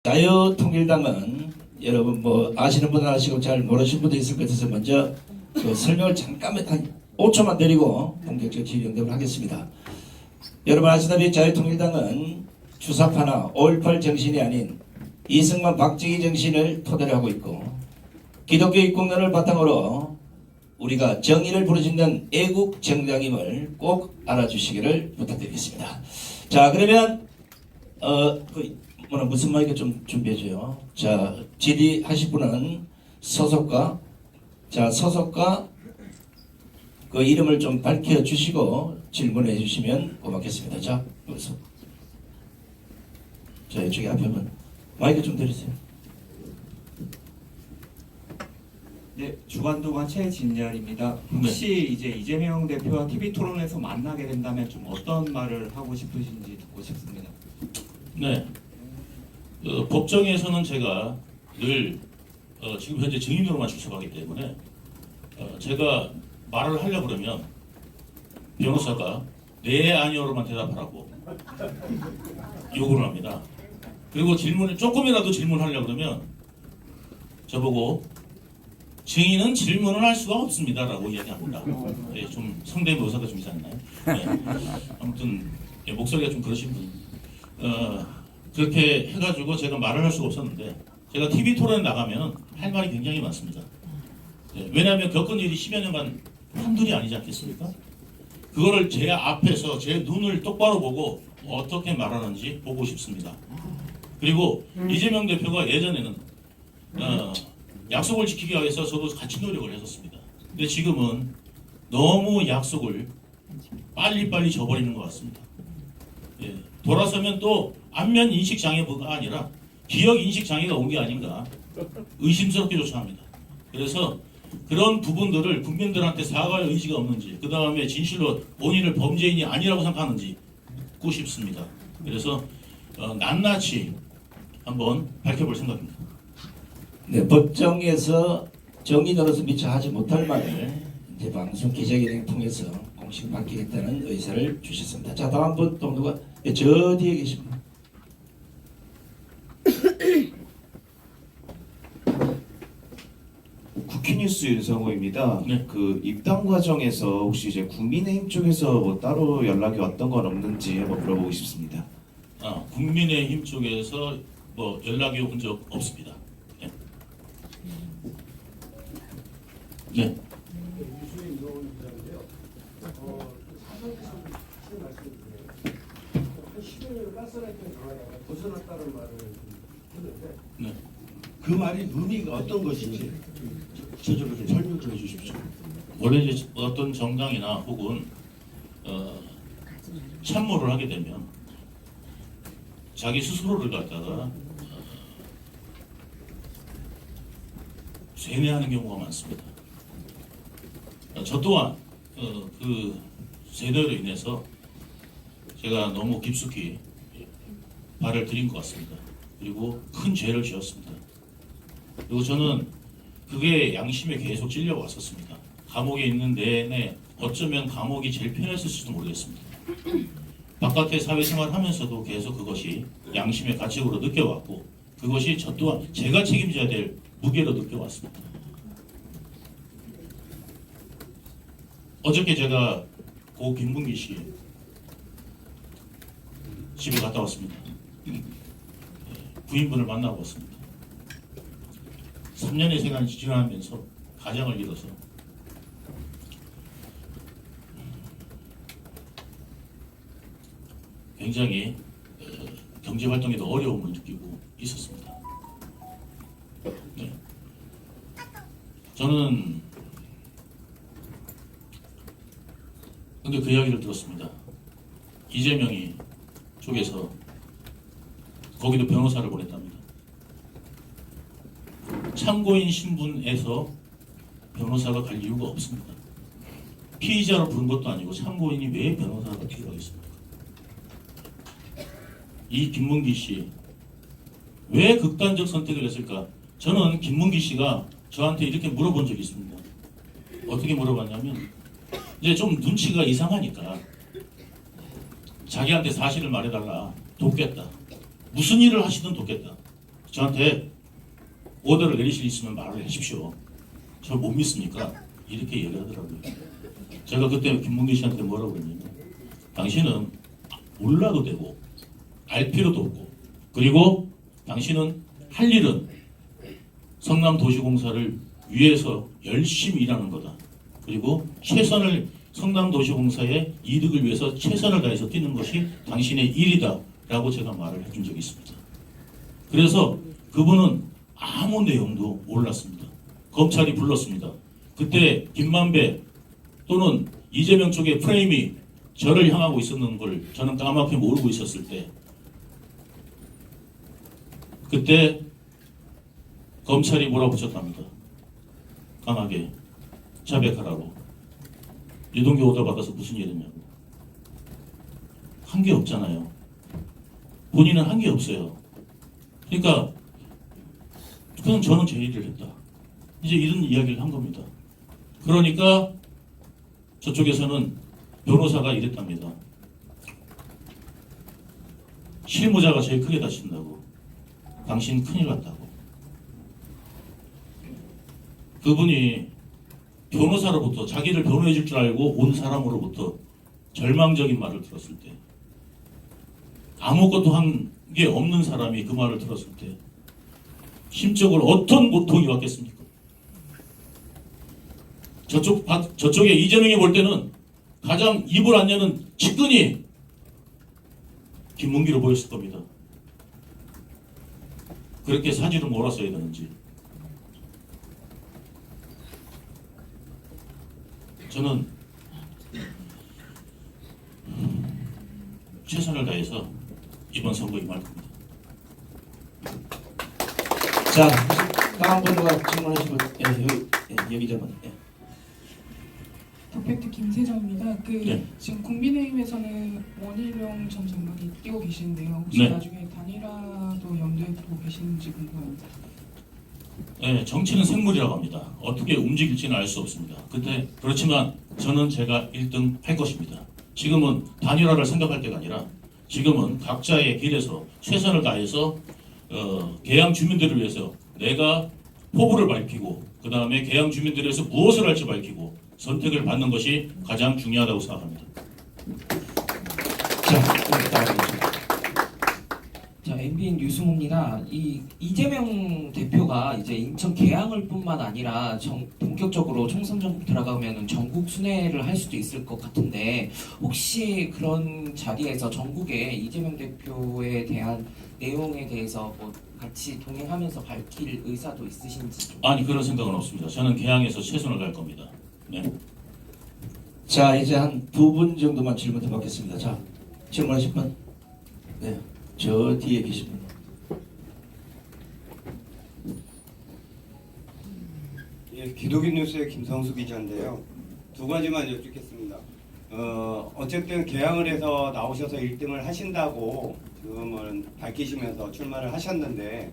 자유통일당은 여러분 뭐 아시는 분은 아시고 잘 모르시는 분도 있을 것 같아서 먼저 그 설명을 잠깐만 한 5초만 드리고 본격적 질의응답을 하겠습니다. 여러분 아시다시피 자유통일당은 주사파나 5.18 정신이 아닌 이승만 박정희 정신을 토대로 하고 있고 기독교 입국론을 바탕으로 우리가 정의를 부르짖는 애국 정당임을 꼭 알아주시기를 부탁드리겠습니다. 자, 그러면 무슨 마이크 좀 준비해줘요. 자, 질의하실 분은 소속과 그 이름을 좀 밝혀주시고 질문해 주시면 고맙겠습니다. 자, 여기서. 자, 이쪽에 앞에 분 마이크 좀 드리세요. 네, 주간도관 최진열입니다. 혹시 이제 이재명 대표와 TV 토론에서 만나게 된다면 좀 어떤 말을 하고 싶으신지 듣고 싶습니다. 네, 법정에서는 제가 늘 지금 현재 증인으로만 출석하기 때문에 제가 말을 하려고 그러면 변호사가 네 아니오로만 대답하라고 요구를 합니다. 그리고 질문을 조금이라도 질문하려고 그러면 저보고 증인은 질문을 할 수가 없습니다라고 이야기합니다. 네, 좀 성대모사가 좀 이상했나요? 네. 아무튼 목소리가 좀 그러신 분. 그렇게 해가지고 제가 말을 할 수가 없었는데 제가 TV 토론에 나가면 할 말이 굉장히 많습니다. 네, 왜냐하면 겪은 일이 10여 년간 한둘이 아니지 않겠습니까? 그거를 제 앞에서 제 눈을 똑바로 보고 어떻게 말하는지 보고 싶습니다. 그리고 이재명 대표가 예전에는 약속을 지키기 위해서 저도 같이 노력을 했었습니다. 근데 지금은 너무 약속을 빨리빨리 져버리는 것 같습니다. 예, 돌아서면 또 안면 인식 장애가 아니라 기억 인식 장애가 온 게 아닌가 의심스럽게조차 합니다. 그래서 그런 부분들을 국민들한테 사과할 의지가 없는지, 그 다음에 진실로 본인을 범죄인이 아니라고 생각하는지 묻고 싶습니다. 그래서 낱낱이 한번 밝혀볼 생각입니다. 네, 법정에서 정인으로서 미처 하지 못할 말을 이제 방송 기자회견을 통해서 공식 밝히겠다는 의사를 주셨습니다. 자, 다음 분 또 누가? 네, 저 뒤에 계신 분. 국회뉴스 윤성호입니다. 네. 그 입당 과정에서 혹시 이제 국민의힘 쪽에서 뭐 따로 연락이 왔던 건 없는지 한번 물어보고 싶습니다. 국민의힘 쪽에서 뭐 연락이 온 적 없습니다. 네. 네. 벗어났다는 말을 했는데 네. 그 말이 의미가 어떤 것인지 저쪽으로 좀 설명 좀 해주십시오. 원래 이제 어떤 정당이나 혹은 참모를 하게 되면 자기 스스로를 갖다가 세뇌하는 경우가 많습니다. 저 또한 그 세뇌로 인해서 제가 너무 깊숙이 발을 들인 것 같습니다. 그리고 큰 죄를 지었습니다. 그리고 저는 그게 양심에 계속 찔려왔었습니다. 감옥에 있는 내내 어쩌면 감옥이 제일 편했을지도 모르겠습니다. 바깥에 사회생활 하면서도 계속 그것이 양심의 가책으로 느껴왔고 그것이 저 또한 제가 책임져야 될 무게로 느껴왔습니다. 어저께 제가 고 김문기 씨 집에 갔다 왔습니다. 부인분을 만나고 왔습니다. 3년의 세간이 지나면서 가장을 잃어서 굉장히 경제활동에도 어려움을 느끼고 있었습니다. 네. 저는 근데 그 이야기를 들었습니다. 이재명이 쪽에서 거기도 변호사를 보냈답니다. 참고인 신분에서 변호사가 갈 이유가 없습니다. 피의자로 부른 것도 아니고 참고인이 왜 변호사가 필요하겠습니까? 이 김문기 씨 왜 극단적 선택을 했을까? 저는 김문기 씨가 저한테 이렇게 물어본 적이 있습니다. 어떻게 물어봤냐면 이제 좀 눈치가 이상하니까 자기한테 사실을 말해달라. 돕겠다. 무슨 일을 하시든 돕겠다. 저한테 오더를 내리실 수 있으면 말을 하십시오. 저 못 믿습니까? 이렇게 얘기하더라고요. 제가 그때 김문기 씨한테 뭐라고 그랬냐면 당신은 몰라도 되고 알 필요도 없고 그리고 당신은 할 일은 성남도시공사를 위해서 열심히 일하는 거다. 그리고 최선을 성남도시공사의 이득을 위해서 최선을 다해서 뛰는 것이 당신의 일이다 라고 제가 말을 해준 적이 있습니다. 그래서 그분은 아무 내용도 몰랐습니다. 검찰이 불렀습니다. 그때 김만배 또는 이재명 쪽의 프레임이 저를 향하고 있었는 걸 저는 까맣게 모르고 있었을 때 그때 검찰이 몰아붙였답니다. 강하게 자백하라고. 유동규 오더 받아서 무슨 일 했냐고. 한 게 없잖아요. 본인은 한 게 없어요. 그러니까 그건 저는 제 일을 했다. 이제 이런 이야기를 한 겁니다. 그러니까 저쪽에서는 변호사가 이랬답니다. 실무자가 제일 크게 다친다고. 당신 큰일 났다고. 그분이 변호사로부터 자기를 변호해 줄 줄 알고 온 사람으로부터 절망적인 말을 들었을 때 아무것도 한 게 없는 사람이 그 말을 들었을 때 심적으로 어떤 고통이 왔겠습니까? 저쪽에 이재명이 볼 때는 가장 입을 안 여는 측근이 김문기로 보였을 겁니다. 그렇게 사지를 몰았어야 되는지. 저는 최선을 다해서 이번 선거에 임할 겁니다. 자, 다음 분과 질문하신 분, 여기자만. 더팩트 김세정입니다. 네. 지금 국민의힘에서는 원희룡 전 장관이 뛰고 계시는데요. 혹시 네. 나중에 단일화도 염두에 두고 계시는지 궁금합니다. 네, 정치는 생물이라고 합니다. 어떻게 움직일지는 알 수 없습니다. 그렇지만 저는 제가 1등 할 것입니다. 지금은 단일화를 생각할 때가 아니라 지금은 각자의 길에서 최선을 다해서 계양 주민들을 위해서 내가 포부를 밝히고 그 다음에 계양 주민들을 위해서 무엇을 할지 밝히고 선택을 받는 것이 가장 중요하다고 생각합니다. 자, MBN 유승호입니다. 이재명 대표가 이제 인천 계양을 뿐만 아니라 본격적으로 총선 전국 들어가면 전국 순회를 할 수도 있을 것 같은데 혹시 그런 자리에서 전국에 이재명 대표에 대한 내용에 대해서 뭐 같이 동행하면서 밝힐 의사도 있으신지 좀. 아니 그런 생각은 없습니다. 저는 계양에서 최선을 다할 겁니다. 네. 자, 이제 한 두 분 정도만 질문 더 받겠습니다. 자, 질문하실 분. 네, 저 뒤에 계신 분. 예, 기독인 뉴스의 김성수 기자인데요. 두 가지만 여쭙겠습니다. 어쨌든 개항을 해서 나오셔서 1등을 하신다고 지금은 밝히시면서 출마를 하셨는데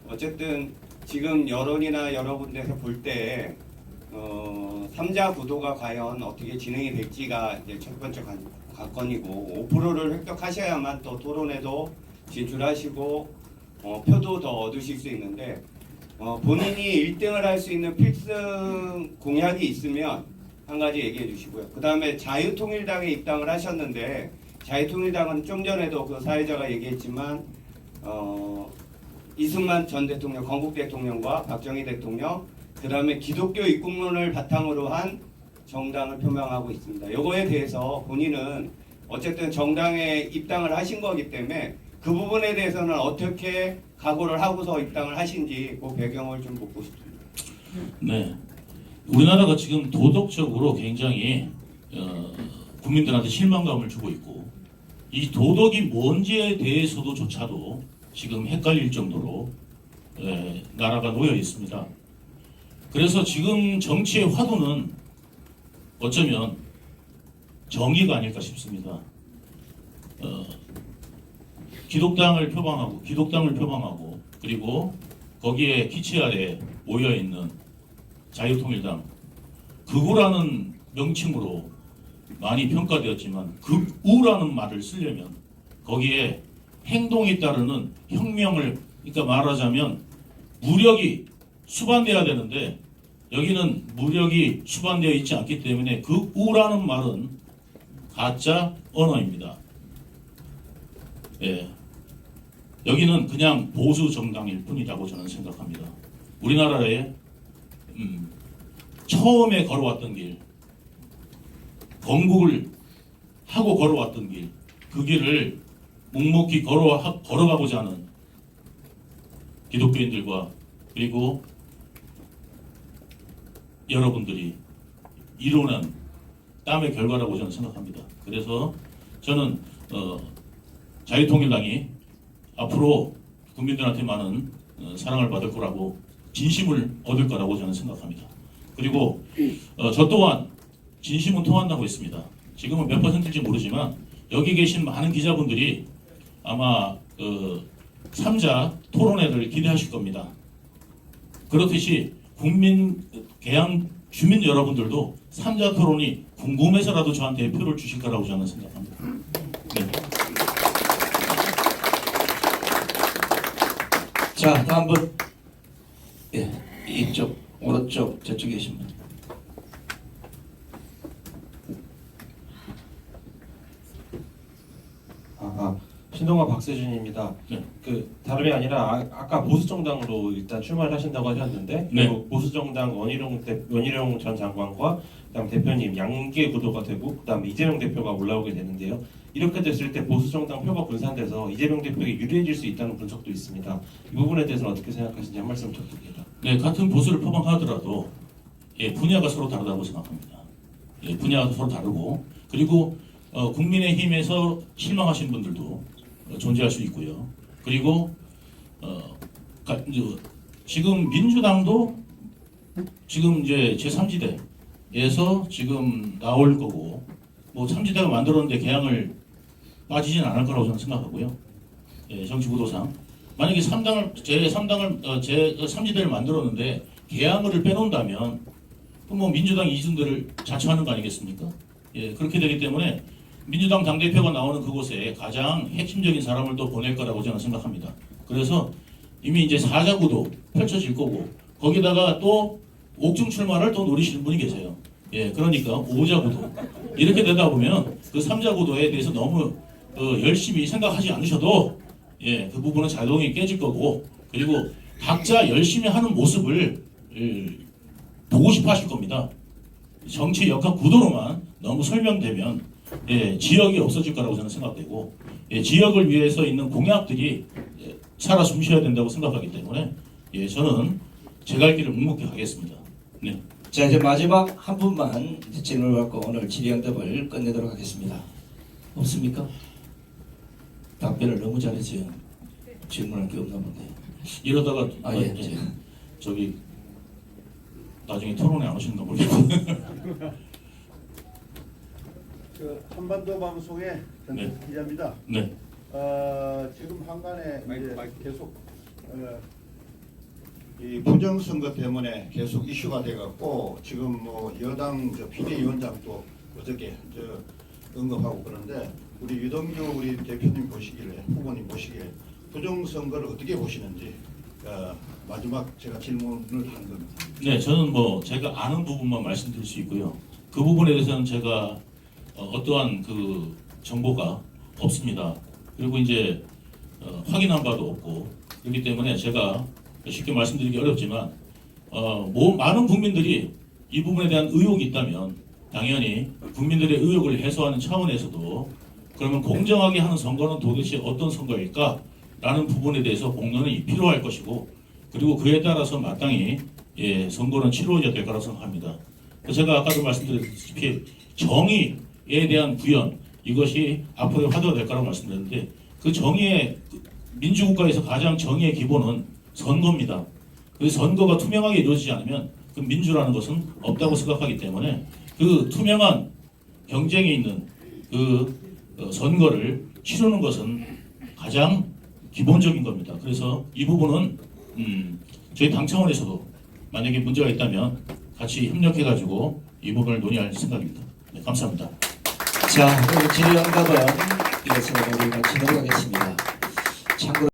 어쨌든 지금 여론이나 여러 군데서 볼 때 3자 구도가 과연 어떻게 진행이 될지가 이제 첫 번째 관건이고 5%를 획득하셔야만 또 토론에도 진출하시고 표도 더 얻으실 수 있는데 본인이 1등을 할 수 있는 필승 공약이 있으면 한 가지 얘기해 주시고요. 그 다음에 자유통일당에 입당을 하셨는데 자유통일당은 좀 전에도 그 사회자가 얘기했지만 이승만 전 대통령, 건국 대통령과 박정희 대통령 그 다음에 기독교 입국론을 바탕으로 한 정당을 표명하고 있습니다. 이거에 대해서 본인은 어쨌든 정당에 입당을 하신 거기 때문에 그 부분에 대해서는 어떻게 각오를 하고서 입당을 하신지 그 배경을 좀 묻고 싶습니다. 네. 우리나라가 지금 도덕적으로 굉장히 국민들한테 실망감을 주고 있고 이 도덕이 뭔지에 대해서도조차도 지금 헷갈릴 정도로 나라가 놓여 있습니다. 그래서 지금 정치의 화두는 어쩌면 정의가 아닐까 싶습니다. 기독당을 표방하고 그리고 거기에 기체 아래 모여 있는 자유통일당 극우라는 명칭으로 많이 평가되었지만 극우라는 말을 쓰려면 거기에 행동에 따르는 혁명을 그러니까 말하자면 무력이 수반돼야 되는데 여기는 무력이 수반되어 있지 않기 때문에 그 우라는 말은 가짜 언어입니다. 예. 여기는 그냥 보수 정당일 뿐이라고 저는 생각합니다. 우리나라에 처음에 걸어왔던 길, 건국을 하고 걸어왔던 길, 그 길을 묵묵히 걸어가고자 하는 기독교인들과 그리고 여러분들이 이루는 땀의 결과라고 저는 생각합니다. 그래서 저는 자유통일당이 앞으로 국민들한테 많은 사랑을 받을 거라고 진심을 얻을 거라고 저는 생각합니다. 그리고 저 또한 진심은 통한다고 했습니다. 지금은 몇 퍼센트인지 모르지만 여기 계신 많은 기자분들이 아마 3자 토론회를 기대하실 겁니다. 그렇듯이 개항 주민 여러분들도 3자 토론이 궁금해서라도 저한테 표를 주실 거라고 저는 생각합니다. 네. 자, 다음 분. 예, 이쪽, 오른쪽, 저쪽에 계신 분. 신동아 박세준입니다. 네. 다름이 아니라 아까 보수정당으로 일단 출마를 하신다고 하셨는데 네. 그리고 보수정당 원희룡 전 장관과 그다음 대표님 양계 구도가 되고 그다음 이재명 대표가 올라오게 되는데요. 이렇게 됐을 때 보수정당 표가 분산돼서 이재명 대표에게 유리해질 수 있다는 분석도 있습니다. 이 부분에 대해서는 어떻게 생각하시는지 한 말씀 부탁드립니다. 네, 같은 보수를 표방하더라도 분야가 서로 다르다고 생각합니다. 분야가 서로 다르고 그리고 국민의힘에서 실망하신 분들도 존재할 수 있고요. 그리고 지금 민주당도 지금 이제 제3지대에서 지금 나올 거고 뭐 3지대가 만들었는데 개항을 빠지진 않을 거라고 저는 생각하고요. 정치 구도상 만약에 제3지대를 만들었는데 개항을 빼놓는다면 뭐 민주당 이준들을 자처하는 거 아니겠습니까? 그렇게 되기 때문에 민주당 당대표가 나오는 그곳에 가장 핵심적인 사람을 또 보낼 거라고 저는 생각합니다. 그래서 이미 이제 4자구도 펼쳐질 거고 거기다가 또 옥중 출마를 또 노리시는 분이 계세요. 그러니까 5자구도 이렇게 되다 보면 그 3자구도에 대해서 너무 열심히 생각하지 않으셔도 그 부분은 자동이 깨질 거고 그리고 각자 열심히 하는 모습을 보고 싶어 하실 겁니다. 정치 역학 구도로만 너무 설명되면 지역이 없어질 거라고 저는 생각되고 지역을 위해서 있는 공약들이 살아 숨쉬어야 된다고 생각하기 때문에 저는 제 갈 길을 묵묵히 가겠습니다. 네. 자, 이제 마지막 한 분만 질문을 받고 오늘 질의응답을 끝내도록 하겠습니다. 없습니까? 답변을 너무 잘했어요. 질문할 게 없나 본데. 이러다가 저기 나중에 토론회 안 오시는 거 모르겠고. 한반도 방송의 전태수 기자입니다. 네. 지금 한간에 이제 계속 이 부정선거 때문에 계속 이슈가 돼갖고 지금 뭐 여당 비대위원장도 어저께 언급하고 그런데 우리 유동규 우리 대표님 보시기에 후보님 보시기에 부정선거를 어떻게 보시는지 마지막 제가 질문을 한 겁니다. 네, 저는 뭐 제가 아는 부분만 말씀드릴 수 있고요. 그 부분에 대해서는 제가 어떠한 그 정보가 없습니다. 그리고 이제 확인한 바도 없고 그렇기 때문에 제가 쉽게 말씀드리기 어렵지만 뭐 많은 국민들이 이 부분에 대한 의혹이 있다면 당연히 국민들의 의혹을 해소하는 차원에서도 그러면 공정하게 하는 선거는 도대체 어떤 선거일까? 라는 부분에 대해서 공론이 필요할 것이고 그리고 그에 따라서 마땅히 선거는 치루어져야 될 거라고 생각합니다. 제가 아까도 말씀드렸다시피 정의에 대한 구현 이것이 앞으로의 화두가 될 거라고 말씀드렸는데 그 정의의 민주국가에서 가장 정의의 기본은 선거입니다. 그 선거가 투명하게 이루어지지 않으면 그 민주라는 것은 없다고 생각하기 때문에 그 투명한 경쟁이 있는 그 선거를 치르는 것은 가장 기본적인 겁니다. 그래서 이 부분은 저희 당 차원에서도 만약에 문제가 있다면 같이 협력해가지고 이 부분을 논의할 생각입니다. 네, 감사합니다. 자, 그리고 질의응답은 이것으로 우리 마치도록 하겠습니다. 참고로